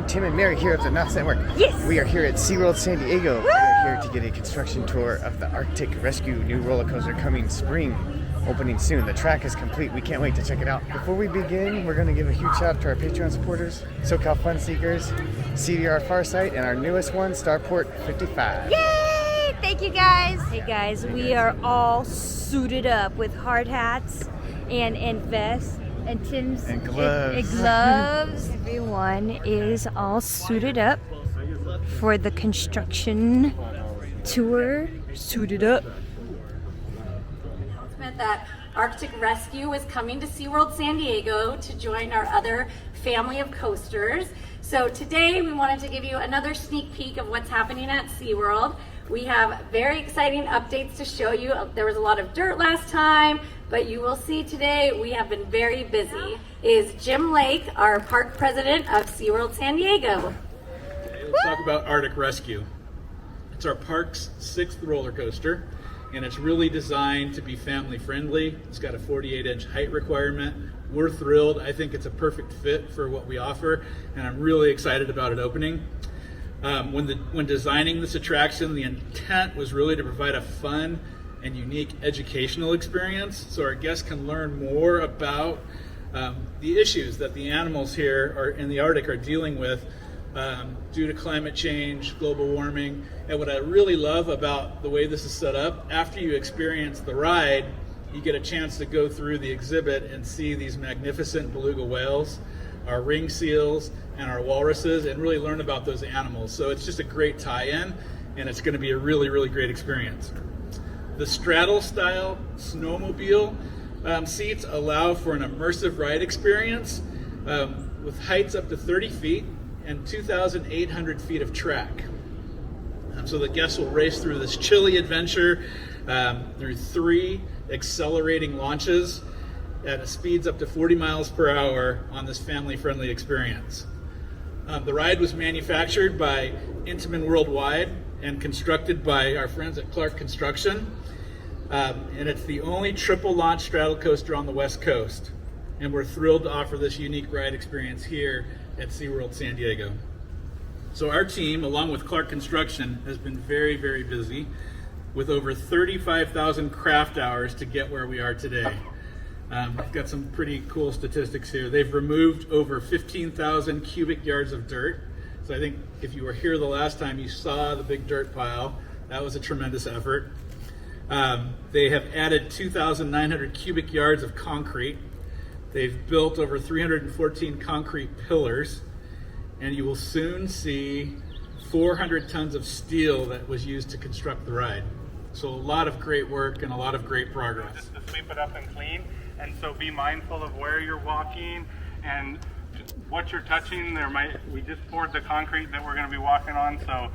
Tim and Mary here of the Knots Network. Yes! We are here at SeaWorld San Diego. We are here to get a construction tour of the Arctic Rescue new roller coaster coming spring, opening soon. The track is complete. We can't wait to check it out. Before we begin, we're going to give a huge shout out to our Patreon supporters, SoCal Fun Seekers, CDR Farsight, and our newest one, Starport 55. Yay! Thank you guys. Hey guys, we are all suited up with hard hats and vests. And Tim's and gloves. And gloves. Everyone is all suited up for the construction tour. Suited up. That Arctic Rescue is coming to SeaWorld San Diego to join our other family of coasters. So today we wanted to give you another sneak peek of what's happening at SeaWorld. We have very exciting updates to show you. There was a lot of dirt last time, but you will see today we have been very busy. Is Jim Lake, our park president of SeaWorld San Diego. Let's talk about Arctic Rescue. It's our park's 6th roller coaster, and it's really designed to be family friendly. It's got a 48-inch height requirement. We're thrilled. I think it's a perfect fit for what we offer, and I'm really excited about it opening. When designing this attraction, the intent was really to provide a fun and unique educational experience so our guests can learn more about the issues that the animals here in the Arctic are dealing with due to climate change, global warming. And what I really love about the way this is set up, after you experience the ride, you get a chance to go through the exhibit and see these magnificent beluga whales, our ring seals, and our walruses, and really learn about those animals. So it's just a great tie-in, and it's going to be a really, really great experience. The straddle-style snowmobile seats allow for an immersive ride experience with heights up to 30 feet and 2,800 feet of track. So the guests will race through this chilly adventure through 3 accelerating launches at speeds up to 40 miles per hour on this family-friendly experience. The ride was manufactured by Intamin WorldWide and constructed by our friends at Clark Construction. And it's the only triple launch straddle coaster on the West Coast. And we're thrilled to offer this unique ride experience here at SeaWorld San Diego. So our team, along with Clark Construction, has been very, very busy with over 35,000 craft hours to get where we are today. I've got some pretty cool statistics here. They've removed over 15,000 cubic yards of dirt. So I think if you were here the last time, you saw the big dirt pile. That was a tremendous effort. They have added 2,900 cubic yards of concrete. They've built over 314 concrete pillars, and you will soon see 400 tons of steel that was used to construct the ride. So a lot of great work and a lot of great progress. Just to sweep it up and clean, and so be mindful of where you're walking and what you're touching. We just poured the concrete that we're going to be walking on, so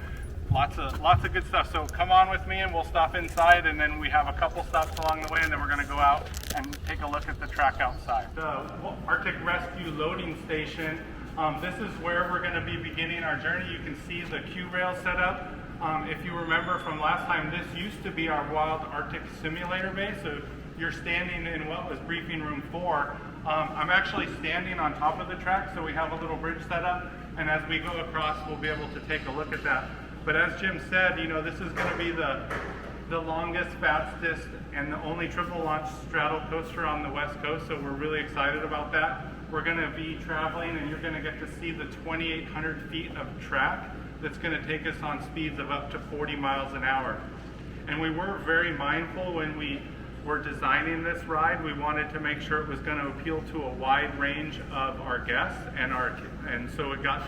lots of good stuff. So come on with me and we'll stop inside, and then we have a couple stops along the way, and then we're going to go out and take a look at the track outside. The Arctic Rescue loading station, this is where we're going to be beginning our journey. You can see the queue rail set up. If you remember from last time, this used to be our Wild Arctic Simulator base, so you're standing in what was briefing room 4. I'm actually standing on top of the track, so we have a little bridge set up, and as we go across, we'll be able to take a look at that. But as Jim said, this is going to be the longest, fastest, and the only triple launch straddle coaster on the West Coast, so we're really excited about that. We're going to be traveling, and you're going to get to see the 2,800 feet of track that's going to take us on speeds of up to 40 miles an hour. And we were very mindful when we were designing this ride. We wanted to make sure it was going to appeal to a wide range of our guests, and so it got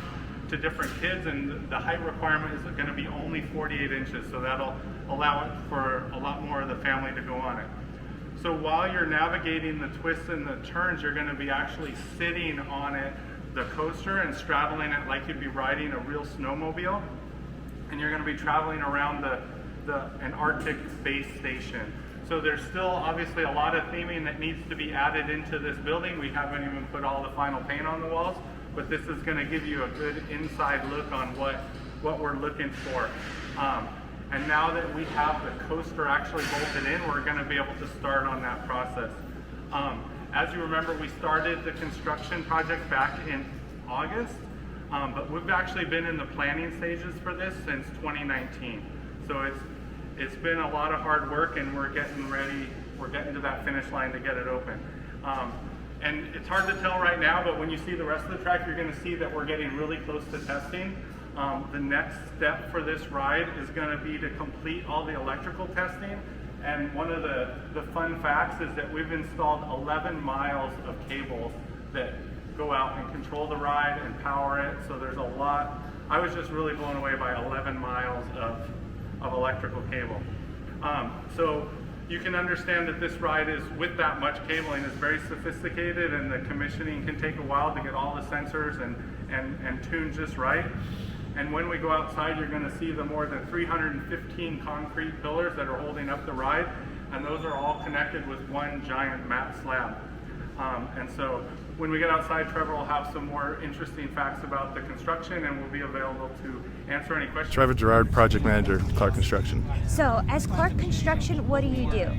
to different kids, and the height requirement is going to be only 48 inches, so that'll allow it for a lot more of the family to go on it. So while you're navigating the twists and the turns, you're going to be actually sitting on it, the coaster, and straddling it like you'd be riding a real snowmobile, and you're going to be traveling around an Arctic base station. So there's still obviously a lot of theming that needs to be added into this building. We haven't even put all the final paint on the walls, but this is going to give you a good inside look on what we're looking for. And now that we have the coaster actually bolted in, we're going to be able to start on that process. As you remember, we started the construction project back in August. But we've actually been in the planning stages for this since 2019. So it's been a lot of hard work, and we're getting ready. We're getting to that finish line to get it open. And it's hard to tell right now, but when you see the rest of the track, you're going to see that we're getting really close to testing. The next step for this ride is going to be to complete all the electrical testing. And one of the fun facts is that we've installed 11 miles of cables that go out and control the ride and power it. So there's a lot. I was just really blown away by 11 miles of electrical cable. So you can understand that this ride is, with that much cabling, is very sophisticated, and the commissioning can take a while to get all the sensors and tuned just right. And when we go outside, you're going to see the more than 315 concrete pillars that are holding up the ride, and those are all connected with one giant mat slab. And so when we get outside, Trevor will have some more interesting facts about the construction, and will be available to answer any questions. Trevor Gerard, project manager, Clark Construction. So, as Clark Construction, what do you do?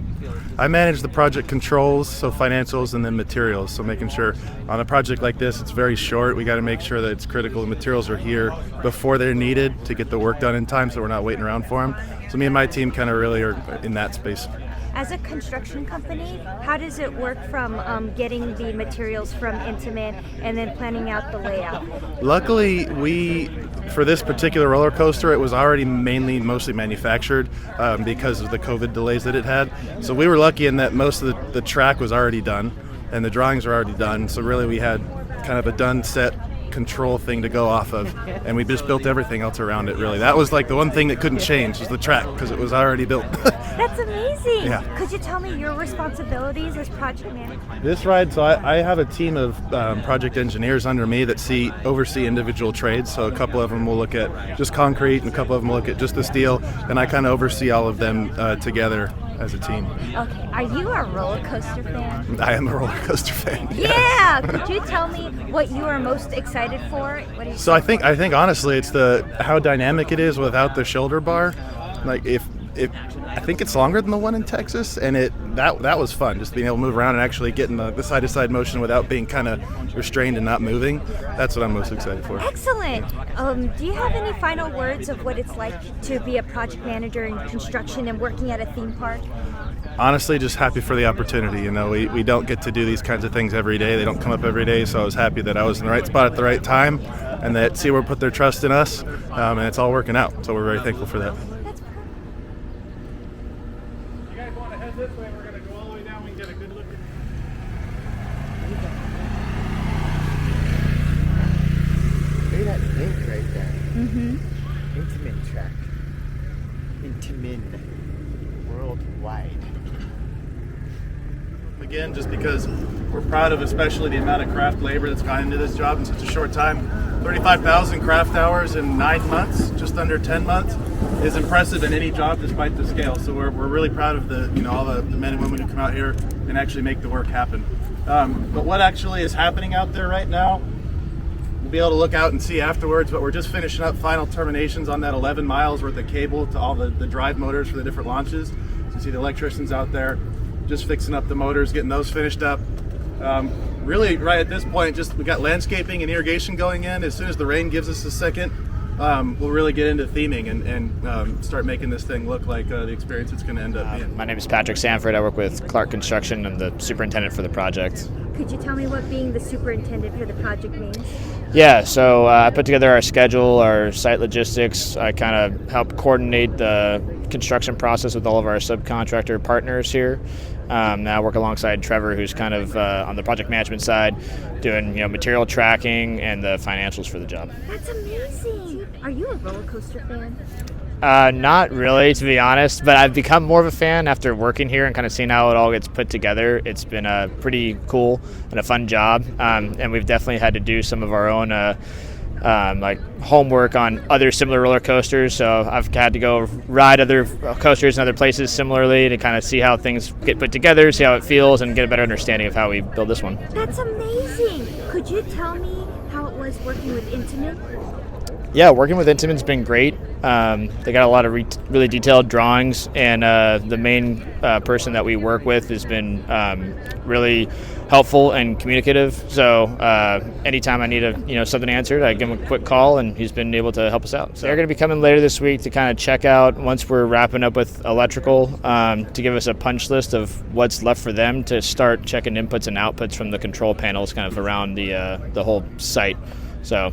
I manage the project controls, so financials and then materials. So making sure on a project like this, it's very short. We got to make sure that it's critical. The materials are here before they're needed to get the work done in time, so we're not waiting around for them. So me and my team kind of really are in that space. As a construction company, how does it work from getting the materials from Intamin and then planning out the layout? Luckily, for this particular roller coaster, it was already mostly manufactured because of the COVID delays that it had. So we were lucky in that most of the track was already done and the drawings were already done. So really we had kind of a done set control thing to go off of, and we just built everything else around it. Really, that was like the one thing that couldn't change was the track, because it was already built. That's amazing. Yeah. Could you tell me your responsibilities as project manager? This ride, so I have a team of project engineers under me that oversee individual trades. So a couple of them will look at just concrete, and a couple of them will look at just the steel, and I kind of oversee all of them together as a team. Okay, are you a roller coaster fan? I am a roller coaster fan. Yeah, could you tell me what you are most excited for? What do you So I think honestly it's how dynamic it is without the shoulder bar. Like if I think it's longer than the one in Texas, and that was fun, just being able to move around and actually getting the side to side motion without being kind of restrained and not moving. That's what I'm most excited for. Excellent. Do you have any final words of what it's like to be a project manager in construction and working at a theme park? Honestly, just happy for the opportunity. You know, we don't get to do these kinds of things every day. They don't come up every day, so I was happy that I was in the right spot at the right time, and that SeaWorld put their trust in us, and it's all working out. So we're very thankful for that. You guys want to head this way? We're going to go all the way down. We can get a good look at Look at that link right there. Mm-hmm. Intamin track. Intamin WorldWide. Again, just because we're proud of especially the amount of craft labor that's gone into this job in such a short time. 35,000 craft hours in 9 months, just under 10 months, is impressive in any job despite the scale. So we're really proud of all the men and women who come out here and actually make the work happen. But what actually is happening out there right now, we'll be able to look out and see afterwards, but we're just finishing up final terminations on that 11 miles worth of cable to all the drive motors for the different launches. So you see the electricians out there just fixing up the motors, getting those finished up. Really, right at this point, we got landscaping and irrigation going in. As soon as the rain gives us a second, we'll really get into theming and start making this thing look like the experience it's going to end up being. My name is Patrick Sanford. I work with Clark Construction. I'm the superintendent for the project. Could you tell me what being the superintendent for the project means? Yeah, so I put together our schedule, our site logistics. I kind of help coordinate the construction process with all of our subcontractor partners here. Now I work alongside Trevor, who's kind of on the project management side, doing material tracking and the financials for the job. That's amazing. Are you a roller coaster fan? Not really, to be honest, but I've become more of a fan after working here and kind of seeing how it all gets put together. It's been a pretty cool and a fun job, and we've definitely had to do some of our own like homework on other similar roller coasters. So I've had to go ride other coasters in other places similarly to kind of see how things get put together, see how it feels, and get a better understanding of how we build this one. That's amazing. Could you tell me how it was working with Intamin? Yeah, working with Intamin's been great. They got a lot of really detailed drawings, and the main person that we work with has been really helpful and communicative. So anytime I need something answered, I give him a quick call, and he's been able to help us out. So they're going to be coming later this week to kind of check out, once we're wrapping up with electrical, to give us a punch list of what's left for them to start checking inputs and outputs from the control panels kind of around the whole site. So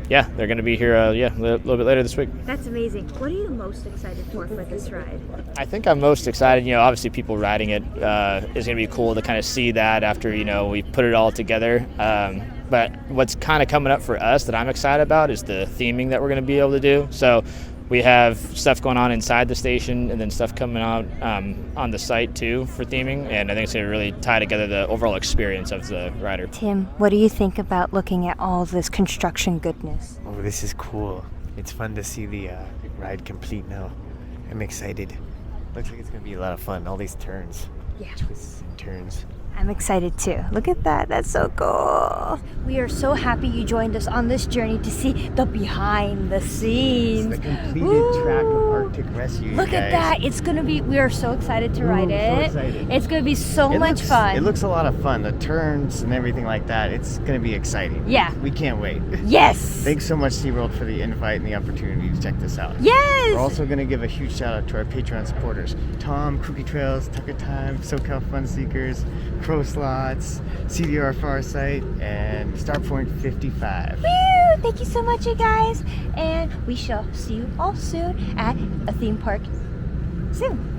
yeah, they're going to be here a little bit later this week. That's amazing. What are you most excited for this ride? I think I'm most excited, obviously people riding it is going to be cool to kind of see that after, we put it all together. But what's kind of coming up for us that I'm excited about is the theming that we're going to be able to do. So we have stuff going on inside the station and then stuff coming out on the site too for theming. And I think it's going to really tie together the overall experience of the rider. Tim, what do you think about looking at all this construction goodness? Oh, this is cool. It's fun to see the ride complete now. I'm excited. Looks like it's going to be a lot of fun. All these turns. Yeah. Twists and turns. I'm excited too. Look at that. That's so cool. We are so happy you joined us on this journey to see the behind the scenes. It's the completed track of Artic Rescue. Look at that. It's going to be, we are so excited to ride it. So excited. It's going to be so much fun. It looks a lot of fun. The turns and everything like that. It's going to be exciting. Yeah. We can't wait. Yes. Thanks so much, SeaWorld, for the invite and the opportunity to check this out. Yes. We're also going to give a huge shout out to our Patreon supporters: Tom, Cookie Trails, Tucker Time, SoCal Fun Seekers, Crow Slots, CDR Farsight, and Starpoint 55. Woo! Thank you so much, you guys. And we shall see you all soon at a theme park soon.